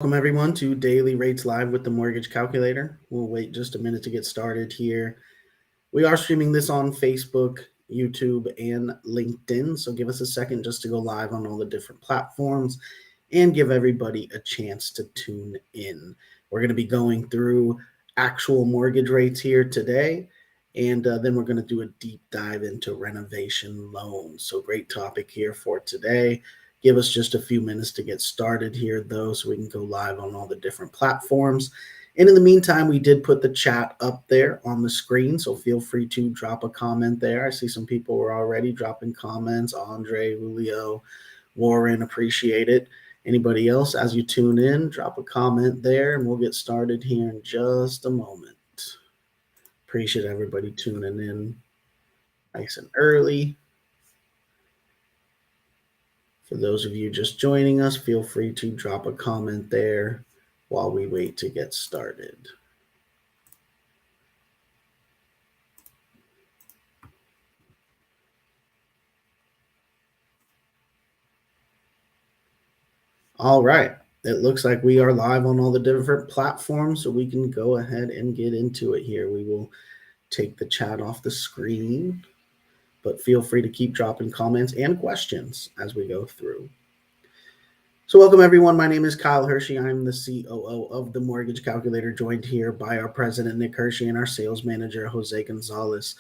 Welcome everyone to Daily Rates Live with the Mortgage Calculator. We'll wait just a minute to get started here. We are streaming this on Facebook, YouTube, and LinkedIn, so give us a second just to go live on all the different platforms and give everybody a chance to tune in. We're going to be going through actual mortgage rates here today, and then we're going to do a deep dive into renovation loans. So, great topic here for today. Give us just a few minutes to get started here, though, so we can go live on all the different platforms. And in the meantime, we did put the chat up there on the screen, so feel free to drop a comment there. I see some people were already dropping comments. Andre, Julio, Warren, appreciate it. Anybody else, as you tune in, drop a comment there, and we'll get started here in just a moment. Appreciate everybody tuning in nice and early. For those of you just joining us, feel free to drop a comment there while we wait to get started. All right. It looks like we are live on all the different platforms, so we can go ahead and get into it here. We will take the chat off the screen, but feel free to keep dropping comments and questions as we go through. So, welcome everyone. My name is Kyle Hershey. I'm the COO of the Mortgage Calculator, joined here by our president, Nick Hershey, and our sales manager, Jose Gonzalez.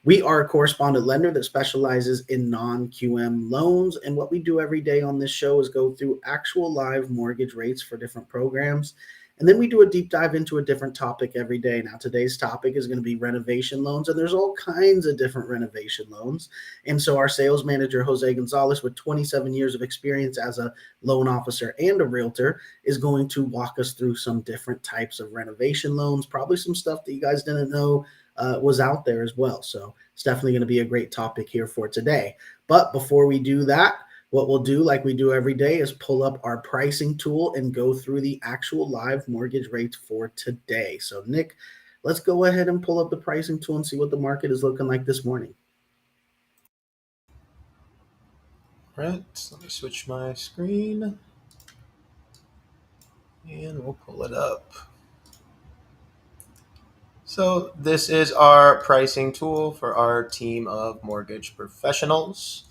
We are a correspondent lender that specializes in non-QM loans. And what we do every day on this show is go through actual live mortgage rates for different programs. And then we do a deep dive into a different topic every day. Now, today's topic is going to be renovation loans, and there's all kinds of different renovation loans. And so our sales manager, Jose Gonzalez, with 27 years of experience as a loan officer and a realtor, is going to walk us through some different types of renovation loans, probably some stuff that you guys didn't know was out there as well. So it's definitely going to be a great topic here for today. But before we do that, what we'll do, like we do every day, is pull up our pricing tool and go through the actual live mortgage rates for today. So, Nick, let's go ahead and pull up the pricing tool and see what the market is looking like this morning. All right, so let me switch my screen and we'll pull it up. So this is our pricing tool for our team of mortgage professionals.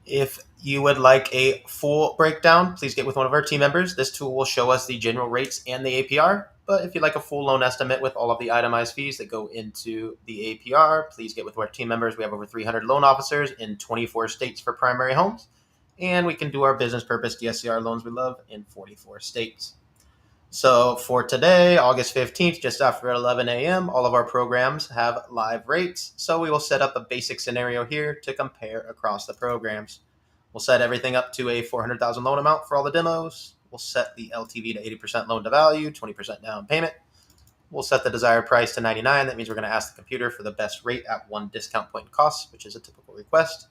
If you would like a full breakdown, please get with one of our team members. This tool will show us the general rates and the APR. But if you'd like a full loan estimate with all of the itemized fees that go into the APR, please get with our team members. We have over 300 loan officers in 24 states for primary homes. And we can do our business purpose DSCR loans we love in 44 states. So for today, August 15th, just after 11 a.m., all of our programs have live rates. So we will set up a basic scenario here to compare across the programs. We'll set everything up to a $400,000 loan amount for all the demos. We'll set the LTV to 80% loan to value, 20% down payment. We'll set the desired price to 99. That means we're going to ask the computer for the best rate at one discount point in cost, which is a typical request.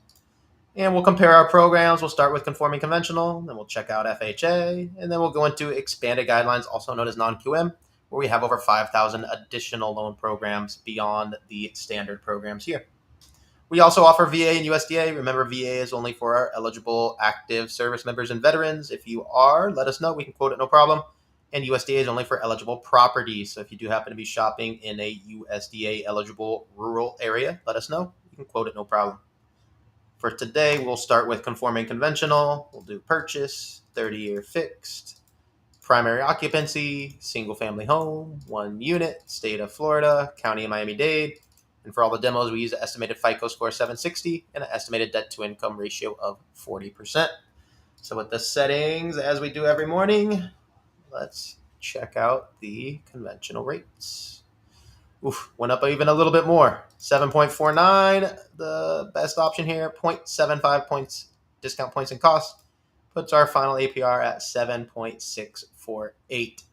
And we'll compare our programs. We'll start with conforming conventional, then we'll check out FHA, and then we'll go into expanded guidelines, also known as non-QM, where we have over 5,000 additional loan programs beyond the standard programs here. We also offer VA and USDA. Remember, VA is only for our eligible active service members and veterans. If you are, let us know. We can quote it, no problem. And USDA is only for eligible properties. So if you do happen to be shopping in a USDA eligible rural area, let us know. We can quote it, no problem. For today, we'll start with conforming conventional. We'll do purchase, 30-year fixed, primary occupancy, single family home, 1 unit, state of Florida, county of Miami-Dade. And for all the demos, we use an estimated FICO score 760 and an estimated debt to income ratio of 40%. So with the settings, as we do every morning, let's check out the conventional rates. Oof, went up even a little bit more. 7.49, the best option here. 0.75 points, discount points and cost, puts our final APR at 7.648.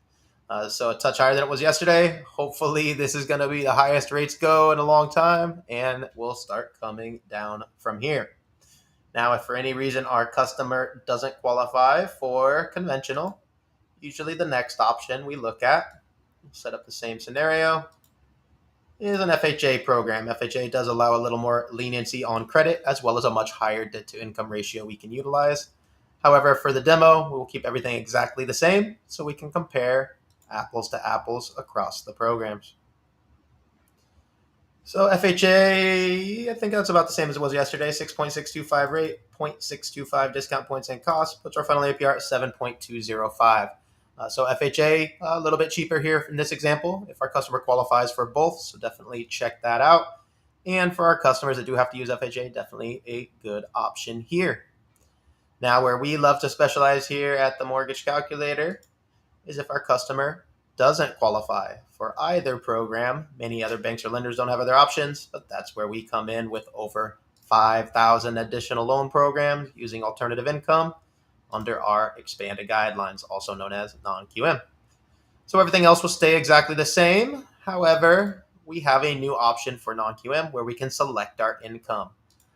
So a touch higher than it was yesterday. Hopefully this is going to be the highest rates go in a long time, and we'll start coming down from here. Now, if for any reason our customer doesn't qualify for conventional, usually the next option we look at, set up the same scenario, is an FHA program. FHA does allow a little more leniency on credit, as well as a much higher debt to income ratio we can utilize. However, for the demo, we will keep everything exactly the same so we can compare apples to apples across the programs. So FHA, I think that's about the same as it was yesterday. 6.625 rate, 0.625 discount points and cost, puts our final APR at 7.205. So FHA, a little bit cheaper here in this example if our customer qualifies for both. So definitely check that out. And for our customers that do have to use FHA, definitely a good option here. Now, where we love to specialize here at the Mortgage Calculator is if our customer doesn't qualify for either program. Many other banks or lenders don't have other options, but that's where we come in with over 5,000 additional loan programs using alternative income under our expanded guidelines, also known as non-QM. So everything else will stay exactly the same. However, we have a new option for non-QM where we can select our income.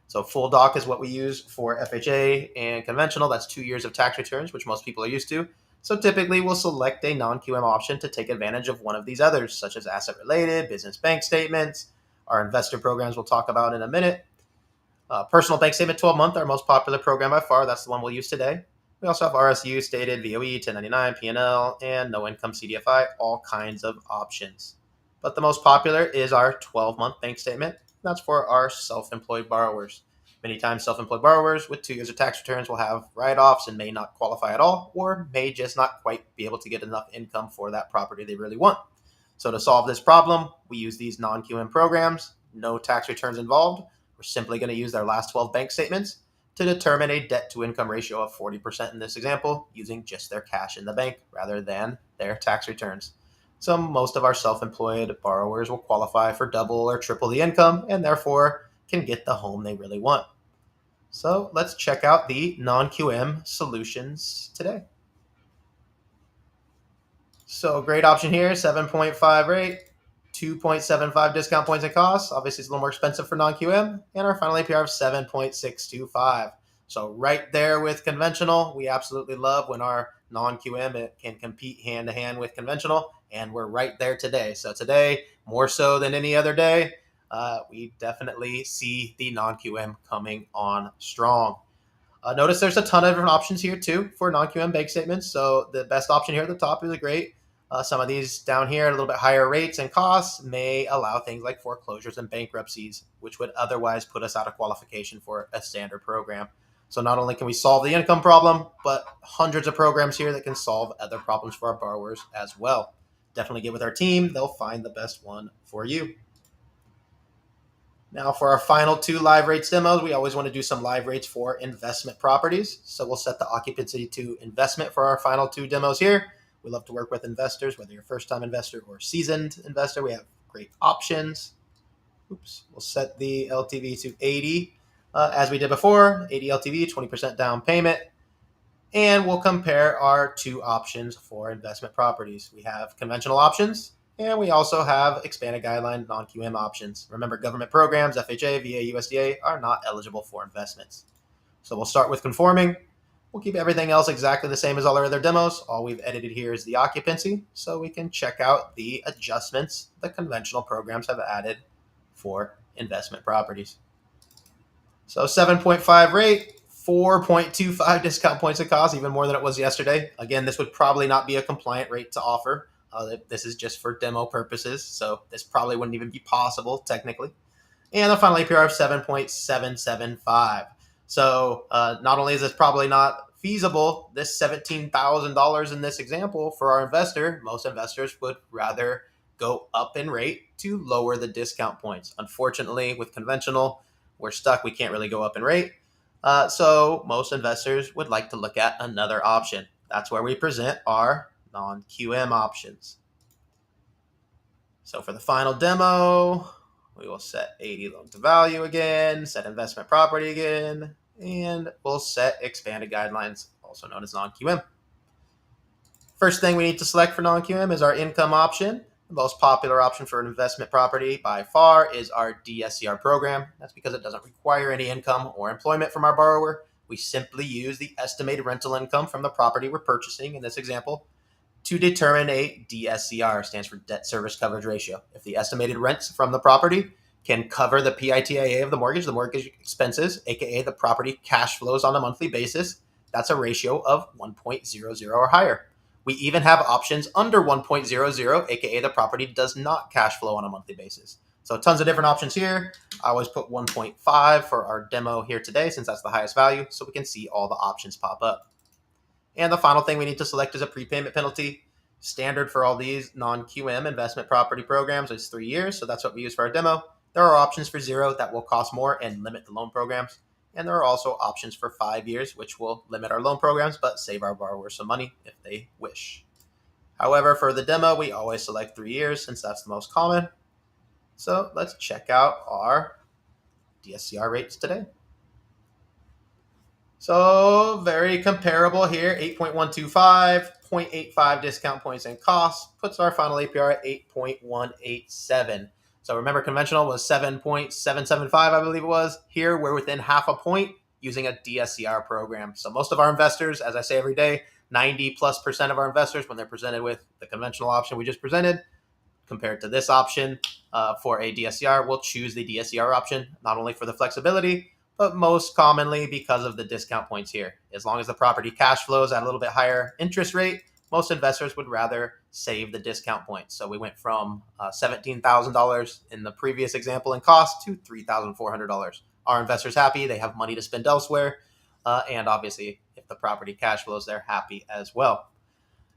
So full doc is what we use for FHA and conventional. That's 2 years of tax returns, which most people are used to. So typically we'll select a non-QM option to take advantage of one of these others, such as asset related, business bank statements, our investor programs we'll talk about in a minute. Personal bank statement 12-month, our most popular program by far. That's the one we'll use today. We also have RSU, stated, VOE, 1099, P&L, and no income CDFI, all kinds of options. But the most popular is our 12-month bank statement. That's for our self-employed borrowers. Many times self-employed borrowers with 2 years of tax returns will have write-offs and may not qualify at all, or may just not quite be able to get enough income for that property they really want. So to solve this problem, we use these non-QM programs, no tax returns involved. We're simply going to use their last 12 bank statements to determine a debt to income ratio of 40% in this example, using just their cash in the bank rather than their tax returns. So most of our self-employed borrowers will qualify for double or triple the income and therefore can get the home they really want. So let's check out the non-QM solutions today. So great option here, 7.5 rate, 2.75 discount points and costs. Obviously, it's a little more expensive for non-QM, and our final APR of 7.625. So right there with conventional, we absolutely love when our non-QM can compete hand to hand with conventional, and we're right there today. So today, more so than any other day, we definitely see the non-QM coming on strong. Notice there's a ton of different options here too for non-QM bank statements. So the best option here at the top is a great. Some of these down here at a little bit higher rates and costs may allow things like foreclosures and bankruptcies, which would otherwise put us out of qualification for a standard program. So not only can we solve the income problem, but hundreds of programs here that can solve other problems for our borrowers as well. Definitely get with our team. They'll find the best one for you. Now for our final 2 live rates demos, we always want to do some live rates for investment properties. So we'll set the occupancy to investment for our final 2 demos here. We love to work with investors, whether you're a first-time investor or seasoned investor. We have great options. We'll set the LTV to 80 as we did before, 80 LTV, 20% down payment. And we'll compare our 2 options for investment properties. We have conventional options, and we also have expanded guideline non-QM options. Remember, government programs, FHA, VA, USDA, are not eligible for investments. So we'll start with conforming. We'll keep everything else exactly the same as all our other demos. All we've edited here is the occupancy, so we can check out the adjustments the conventional programs have added for investment properties. So 7.5 rate, 4.25 discount points of cost, even more than it was yesterday. Again, this would probably not be a compliant rate to offer. This is just for demo purposes, so this probably wouldn't even be possible technically. And the final APR of 7.775. So not only is this probably not feasible, this $17,000 in this example for our investor, most investors would rather go up in rate to lower the discount points. Unfortunately, with conventional, we're stuck. We can't really go up in rate. So most investors would like to look at another option. That's where we present our non-QM options. So for the final demo, we will set 80 loan to value again, set investment property again, and we'll set expanded guidelines, also known as non-QM. First thing we need to select for non-QM is our income option. The most popular option for an investment property by far is our DSCR program. That's because it doesn't require any income or employment from our borrower. We simply use the estimated rental income from the property we're purchasing in this example to determine a DSCR, stands for debt service coverage ratio. If the estimated rents from the property can cover the PITIA of the mortgage expenses, aka the property cash flows on a monthly basis, That's a ratio of 1.00 or higher. We even have options under 1.00, aka the property does not cash flow on a monthly basis. So tons of different options here. I always put 1.5 for our demo here today since that's the highest value, so we can see all the options pop up. And the final thing we need to select is a prepayment penalty. Standard for all these non-QM investment property programs is 3 years, so that's what we use for our demo. There are options for 0 that will cost more and limit the loan programs. And there are also options for 5 years, which will limit our loan programs but save our borrowers some money if they wish. However, for the demo, we always select 3 years since that's the most common. So let's check out our DSCR rates today. So very comparable here, 8.125, 0.85 discount points and costs, puts our final APR at 8.187. So remember, conventional was 7.775, I believe it was. Here, we're within half a point using a DSCR program. So most of our investors, as I say every day, 90+% of our investors, when they're presented with the conventional option we just presented, compared to this option for a DSCR, will choose the DSCR option, not only for the flexibility, but most commonly because of the discount points here. As long as the property cash flows at a little bit higher interest rate, most investors would rather save the discount points. So we went from $17,000 in the previous example in cost to $3,400. Our investors happy, they have money to spend elsewhere, and obviously if the property cash flows, they're happy as well.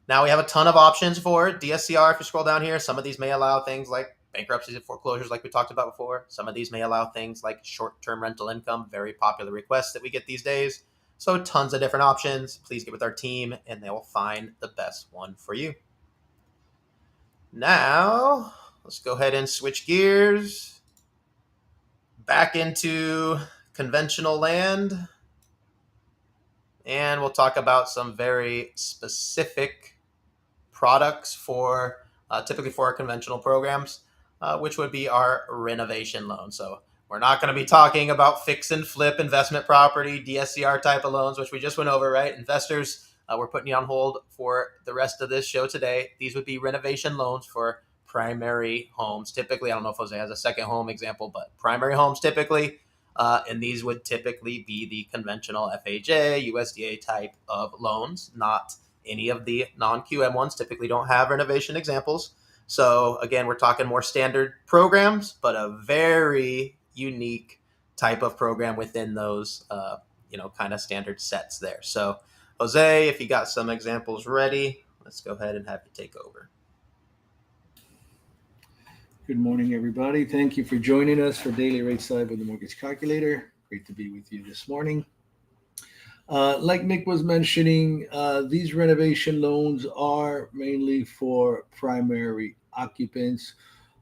Now we have a ton of options for DSCR. If you scroll down here, some of these may allow things like bankruptcies and foreclosures like we talked about before. Some of these may allow things like short-term rental income, very popular requests that we get these days. So tons of different options. Please get with our team and they will find the best one for you. Now, let's go ahead and switch gears back into conventional land. And we'll talk about some very specific products for typically for our conventional programs, which would be our renovation loan. So we're not going to be talking about fix and flip investment property, DSCR type of loans, which we just went over, right? Investors, we're putting you on hold for the rest of this show today. These would be renovation loans for primary homes. Typically, I don't know if Jose has a second home example, but primary homes typically. And these would typically be the conventional FHA, USDA type of loans, not any of the non-QM ones. Typically don't have renovation examples. So again, we're talking more standard programs, but a very unique type of program within those, kind of standard sets there. So Jose, if you got some examples ready, let's go ahead and have you take over. Good morning, everybody. Thank you for joining us for Daily Rate Side with the Mortgage Calculator. Great to be with you this morning. Like Nick was mentioning, these renovation loans are mainly for primary occupants.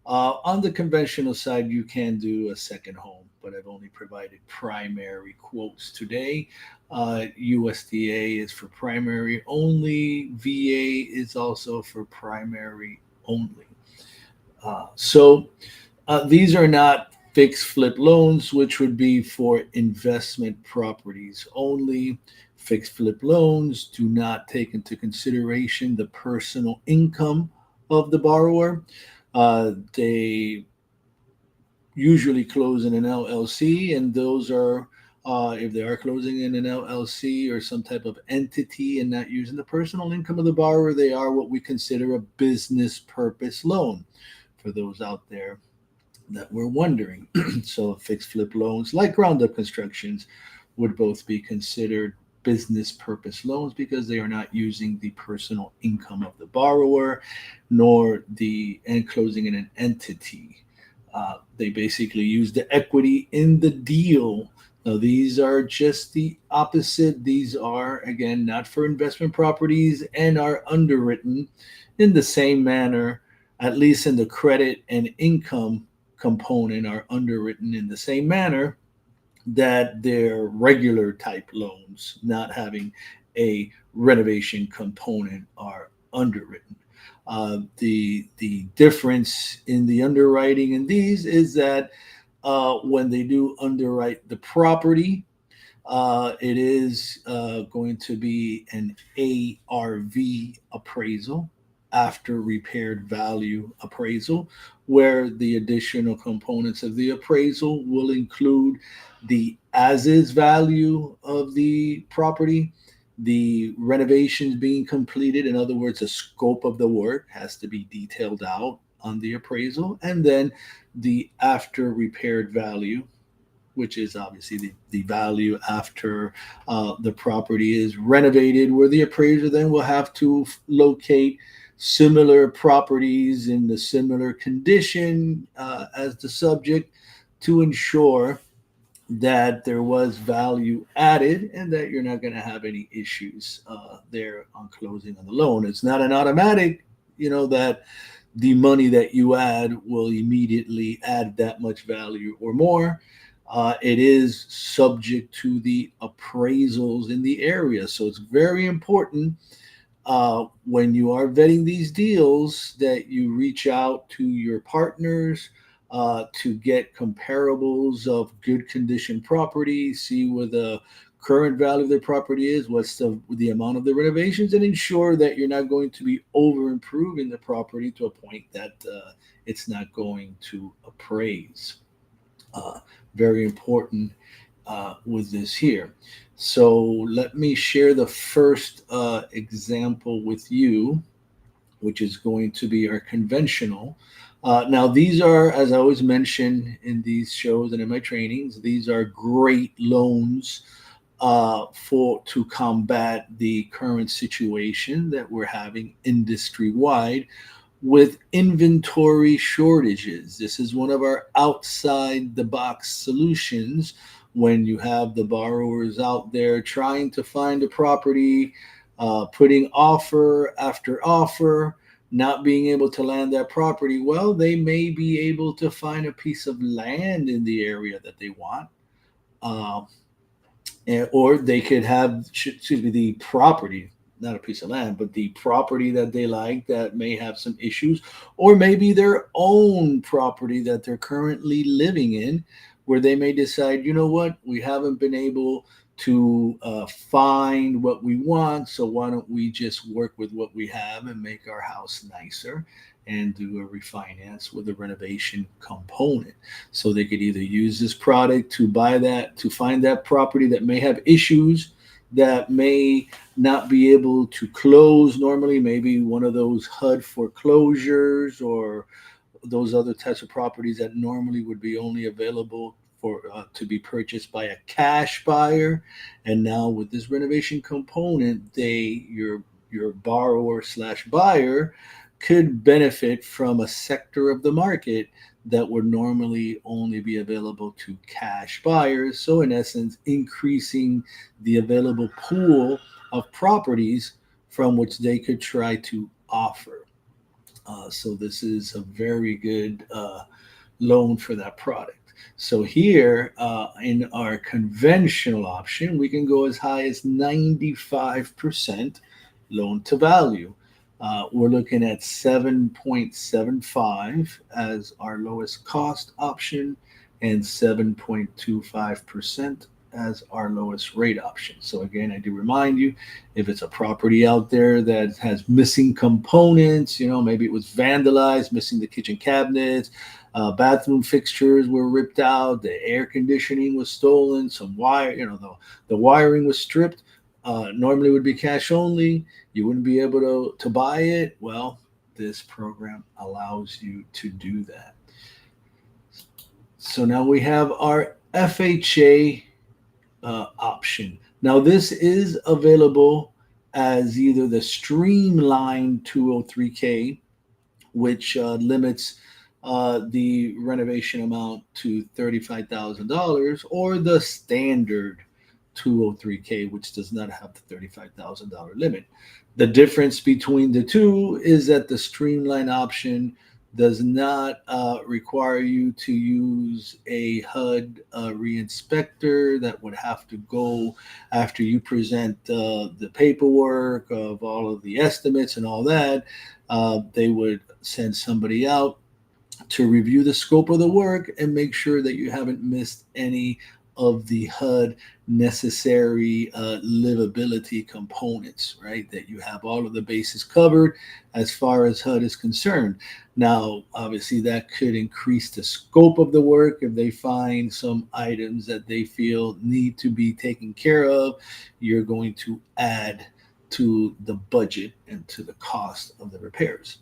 On the conventional side, you can do a second home, but I've only provided primary quotes today. USDA is for primary only. VA is also for primary only. So these are not fixed flip loans, which would be for investment properties only. Fixed flip loans do not take into consideration the personal income of the borrower. They usually close in an LLC, and those are, if they are closing in an LLC or some type of entity and not using the personal income of the borrower, they are what we consider a business purpose loan. For those out there that were wondering. So fixed flip loans, like ground up constructions, would both be considered business purpose loans because they are not using the personal income of the borrower nor the closing in an entity. They basically use the equity in the deal. Now, these are just the opposite. These are, again, not for investment properties and are underwritten in the same manner, at least in the credit and income component, are underwritten in the same manner that their regular type loans, not having a renovation component, are underwritten. The difference in the underwriting in these is that when they do underwrite the property, it is going to be an ARV appraisal, after repaired value appraisal, where the additional components of the appraisal will include the as is value of the property, the renovations being completed. In other words, the scope of the work has to be detailed out on the appraisal, and then the after repaired value, which is obviously the value after the property is renovated, where the appraiser then will have to locate similar properties in the similar condition as the subject to ensure that there was value added and that you're not going to have any issues there on closing on the loan. It's not an automatic, that the money that you add will immediately add that much value or more. It is subject to the appraisals in the area. So it's very important when you are vetting these deals that you reach out to your partners to get comparables of good condition property, see where the current value of the property is, what's the amount of the renovations, and ensure that you're not going to be over improving the property to a point that it's not going to appraise. Very important with this here. So let me share the first example with you, which is going to be our conventional. Now, these are, as I always mention in these shows and in my trainings, these are great loans to combat the current situation that we're having industry wide with inventory shortages. This is one of our outside the box solutions when you have the borrowers out there trying to find a property, putting offer after offer, not being able to land that property. Well, they may be able to find a piece of land in the area that they want. Or they could have, the property, not a piece of land, but the property that they like that may have some issues, or maybe their own property that they're currently living in, where they may decide, you know what, we haven't been able to find what we want, so why don't we just work with what we have and make our house nicer and do a refinance with a renovation component. So they could either use this product to buy that, to find that property that may have issues, that may not be able to close normally, maybe one of those HUD foreclosures or those other types of properties that normally would be only available for to be purchased by a cash buyer. And now with this renovation component, your borrower slash buyer could benefit from a sector of the market that would normally only be available to cash buyers. So in essence, increasing the available pool of properties from which they could try to offer. So this is a very good loan for that product. So here in our conventional option, we can go as high as 95% loan to value. We're looking at 7.75 as our lowest cost option and 7.25% as our lowest rate option. So again, I do remind you, if it's a property out there that has missing components, maybe it was vandalized, missing the kitchen cabinets, bathroom fixtures were ripped out, the air conditioning was stolen, some wire, the wiring was stripped. Normally would be cash only. You wouldn't be able to buy it. Well, this program allows you to do that. So now we have our FHA option. Now this is available as either the streamlined 203K, which limits the renovation amount to $35,000, or the standard 203K, which does not have the $35,000 limit. The difference between the two is that the streamline option does not require you to use a HUD reinspector that would have to go after you present the paperwork of all of the estimates and all that. They would send somebody out to review the scope of the work and make sure that you haven't missed any of the HUD necessary livability components, right? That you have all of the bases covered as far as HUD is concerned. Now, obviously, that could increase the scope of the work if they find some items that they feel need to be taken care of. You're going to add to the budget and to the cost of the repairs.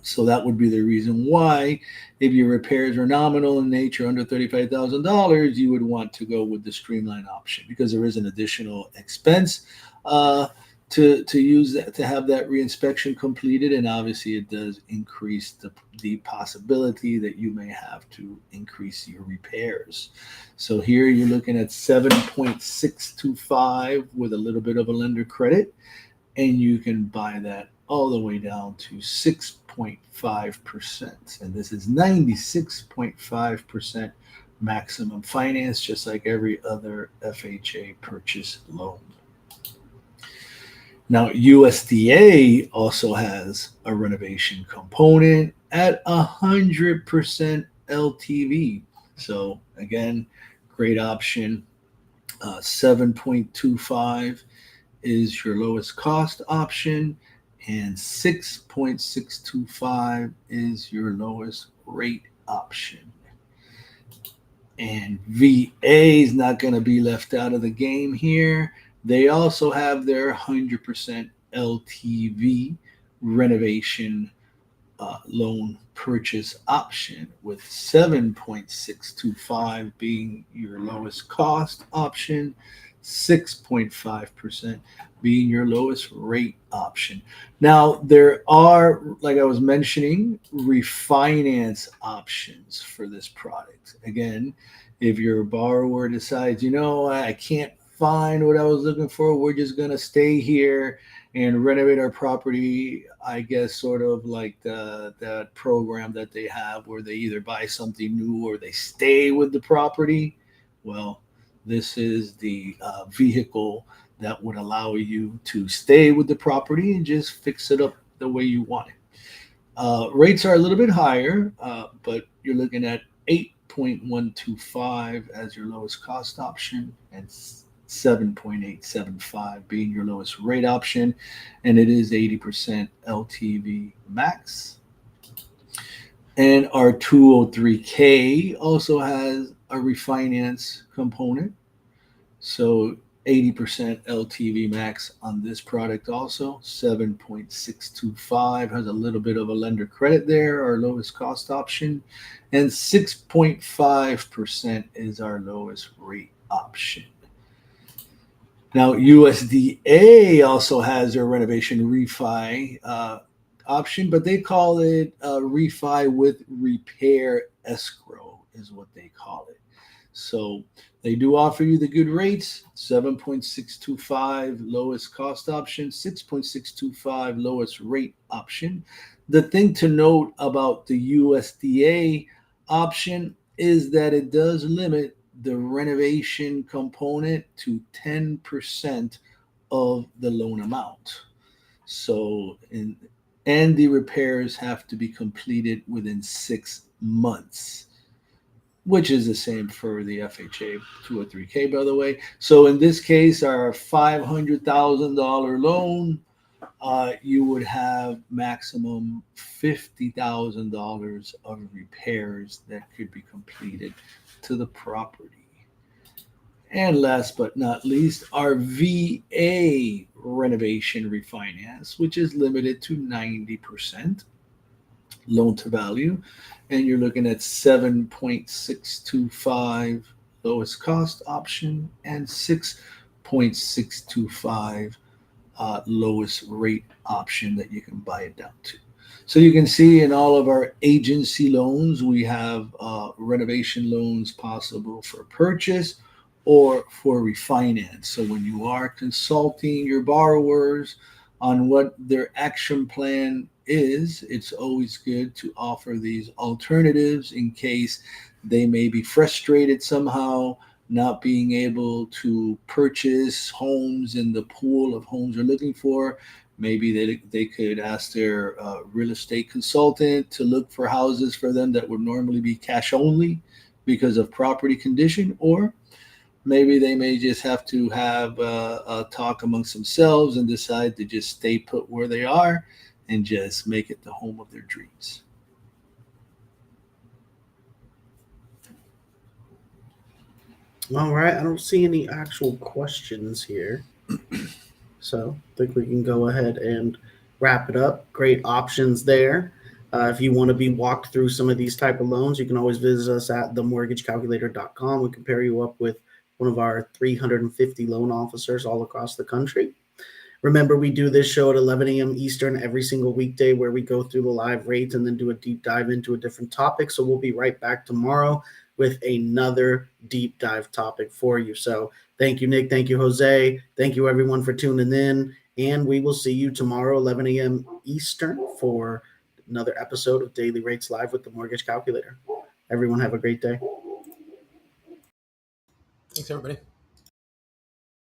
So that would be the reason why, if your repairs are nominal in nature, under $35,000, you would want to go with the streamline option, because there is an additional expense to use that, to have that reinspection completed, and obviously it does increase the possibility that you may have to increase your repairs. So here you're looking at 7.625 with a little bit of a lender credit, and you can buy that all the way down to 6.5%. And this is 96.5% maximum finance, just like every other FHA purchase loan. Now, USDA also has a renovation component at 100% LTV. So again, great option. 7.25 is your lowest cost option, and 6.625 is your lowest rate option. And VA is not going to be left out of the game here. They also have their 100% LTV renovation loan purchase option, with 7.625 being your lowest cost option, 6.5% being your lowest rate option. Now, there are, like I was mentioning, refinance options for this product. Again, if your borrower decides, I can't find what I was looking for, we're just going to stay here and renovate our property, I guess, sort of like that program that they have where they either buy something new or they stay with the property. Well, this is the vehicle that would allow you to stay with the property and just fix it up the way you want it. Rates are a little bit higher, but you're looking at 8.125 as your lowest cost option, and 7.875 being your lowest rate option, and it is 80% LTV max. And our 203K also has a refinance component, so 80% LTV max on this product also. 7.625 has a little bit of a lender credit there, our lowest cost option, and 6.5% is our lowest rate option. Now, USDA also has their renovation refi option, but they call it refi with repair escrow is what they call it. So they do offer you the good rates: 7.625 lowest cost option, 6.625 lowest rate option. The thing to note about the USDA option is that it does limit the renovation component to 10% of the loan amount. So, and the repairs have to be completed within 6 months, which is the same for the FHA 203K, by the way. So in this case, our $500,000 loan, you would have maximum $50,000 of repairs that could be completed to the property. And last but not least, our VA renovation refinance, which is limited to 90% loan to value, and you're looking at 7.625 lowest cost option and 6.625 lowest rate option that you can buy it down to. So you can see in all of our agency loans, we have renovation loans possible for purchase or for refinance. So when you are consulting your borrowers on what their action plan is, it's always good to offer these alternatives in case they may be frustrated somehow, not being able to purchase homes in the pool of homes they're looking for. Maybe they could ask their real estate consultant to look for houses for them that would normally be cash only, because of property condition, or maybe they may just have to have a talk amongst themselves and decide to just stay put where they are and just make it the home of their dreams. All right. I don't see any actual questions here. So I think we can go ahead and wrap it up. Great options there. If you want to be walked through some of these type of loans, you can always visit us at themortgagecalculator.com. We can pair you up with one of our 350 loan officers all across the country. Remember, we do this show at 11 a.m. Eastern every single weekday where we go through the live rates and then do a deep dive into a different topic. So we'll be right back tomorrow with another deep dive topic for you. So thank you, Nick. Thank you, Jose. Thank you, everyone, for tuning in. And we will see you tomorrow, 11 a.m. Eastern, for another episode of Daily Rates Live with the Mortgage Calculator. Everyone have a great day. Thanks, everybody.